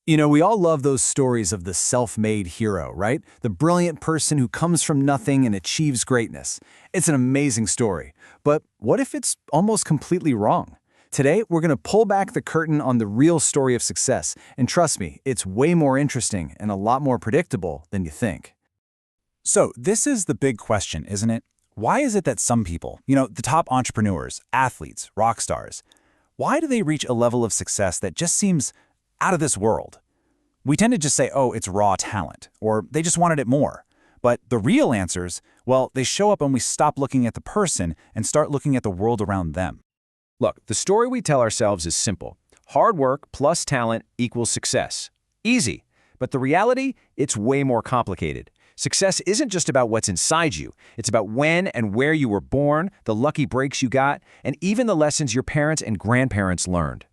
We all love those stories of the self-made hero, right? The brilliant person who comes from nothing and achieves greatness. It's an amazing story. But what if it's almost completely wrong? Today, we're going to pull back the curtain on the real story of success. And trust me, it's way more interesting and a lot more predictable than you think. So this is the big question, isn't it? Why is it that some people, the top entrepreneurs, athletes, rock stars, why do they reach a level of success that just seems out of this world? We tend to just say, oh, it's raw talent, or they just wanted it more. But the real answers, well, they show up when we stop looking at the person and start looking at the world around them. Look, the story we tell ourselves is simple. Hard work plus talent equals success. Easy. But the reality, it's way more complicated. Success isn't just about what's inside you. It's about when and where you were born, the lucky breaks you got, and even the lessons your parents and grandparents learned.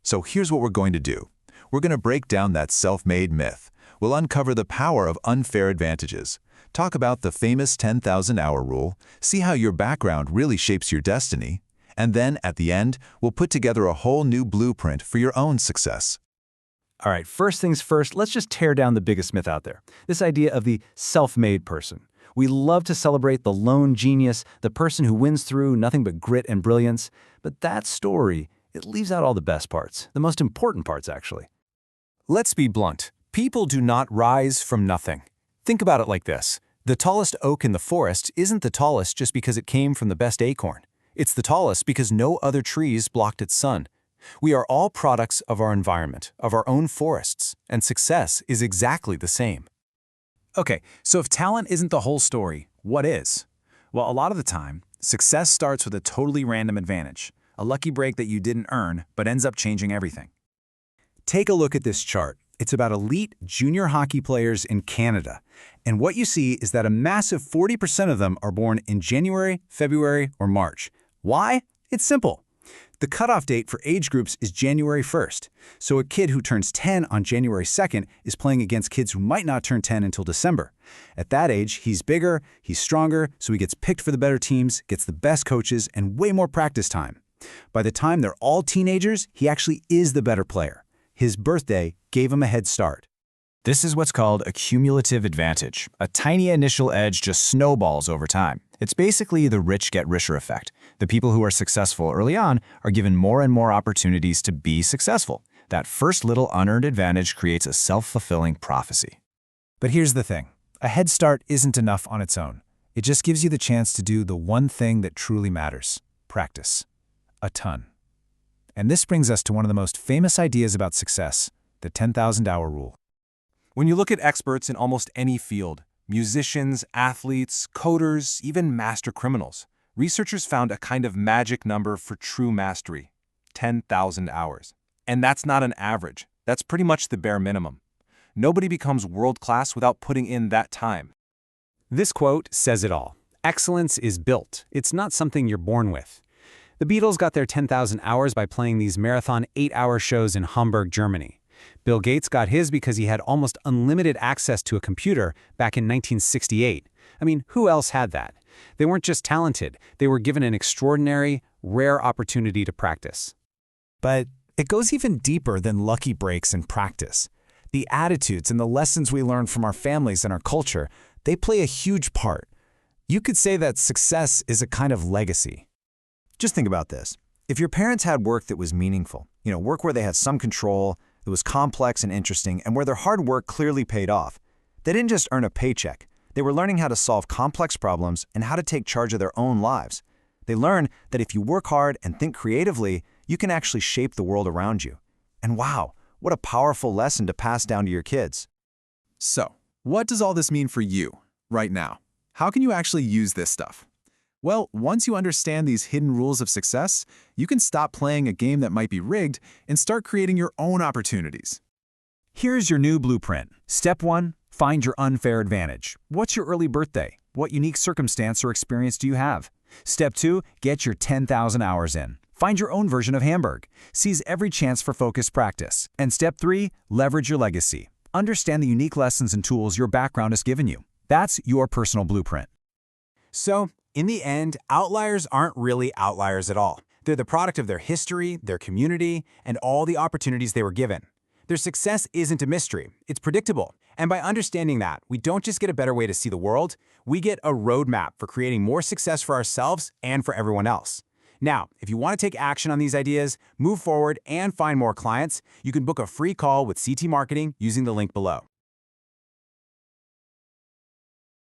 So here's what we're going to do. We're going to break down that self-made myth. We'll uncover the power of unfair advantages, talk about the famous 10,000-hour rule, see how your background really shapes your destiny, and then, at the end, we'll put together a whole new blueprint for your own success. All right, first things first, let's just tear down the biggest myth out there. This idea of the self-made person. We love to celebrate the lone genius, the person who wins through nothing but grit and brilliance. But that story, it leaves out all the best parts, the most important parts, actually. Let's be blunt. People do not rise from nothing. Think about it like this. The tallest oak in the forest isn't the tallest just because it came from the best acorn. It's the tallest because no other trees blocked its sun. We are all products of our environment, of our own forests, and success is exactly the same. Okay, so if talent isn't the whole story, what is? Well, a lot of the time, success starts with a totally random advantage, a lucky break that you didn't earn but ends up changing everything. Take a look at this chart. It's about elite junior hockey players in Canada. And what you see is that a massive 40% of them are born in January, February, or March. Why? It's simple. The cutoff date for age groups is January 1st. So a kid who turns 10 on January 2nd is playing against kids who might not turn 10 until December. At that age, he's bigger, he's stronger, so he gets picked for the better teams, gets the best coaches, and way more practice time. By the time they're all teenagers, he actually is the better player. His birthday gave him a head start. This is what's called a cumulative advantage. A tiny initial edge just snowballs over time. It's basically the rich get richer effect. The people who are successful early on are given more and more opportunities to be successful. That first little unearned advantage creates a self-fulfilling prophecy. But here's the thing. A head start isn't enough on its own. It just gives you the chance to do the one thing that truly matters: practice. A ton. And this brings us to one of the most famous ideas about success, the 10,000-hour rule. When you look at experts in almost any field, musicians, athletes, coders, even master criminals, researchers found a kind of magic number for true mastery: 10,000 hours. And that's not an average. That's pretty much the bare minimum. Nobody becomes world-class without putting in that time. This quote says it all. Excellence is built. It's not something you're born with. The Beatles got their 10,000 hours by playing these marathon 8-hour shows in Hamburg, Germany. Bill Gates got his because he had almost unlimited access to a computer back in 1968. I mean, who else had that? They weren't just talented, they were given an extraordinary, rare opportunity to practice. But it goes even deeper than lucky breaks in practice. The attitudes and the lessons we learn from our families and our culture, they play a huge part. You could say that success is a kind of legacy. Just think about this. If your parents had work that was meaningful, work where they had some control, that was complex and interesting, and where their hard work clearly paid off, they didn't just earn a paycheck. They were learning how to solve complex problems and how to take charge of their own lives. They learned that if you work hard and think creatively, you can actually shape the world around you. And wow, what a powerful lesson to pass down to your kids. So, what does all this mean for you, right now? How can you actually use this stuff? Well, once you understand these hidden rules of success, you can stop playing a game that might be rigged and start creating your own opportunities. Here's your new blueprint. Step 1, find your unfair advantage. What's your early birthday? What unique circumstance or experience do you have? Step 2, get your 10,000 hours in. Find your own version of Hamburg. Seize every chance for focused practice. And step 3, leverage your legacy. Understand the unique lessons and tools your background has given you. That's your personal blueprint. So, in the end, outliers aren't really outliers at all. They're the product of their history, their community, and all the opportunities they were given. Their success isn't a mystery, it's predictable. And by understanding that, we don't just get a better way to see the world, we get a roadmap for creating more success for ourselves and for everyone else. Now, if you want to take action on these ideas, move forward, and find more clients, you can book a free call with CT Marketing using the link below.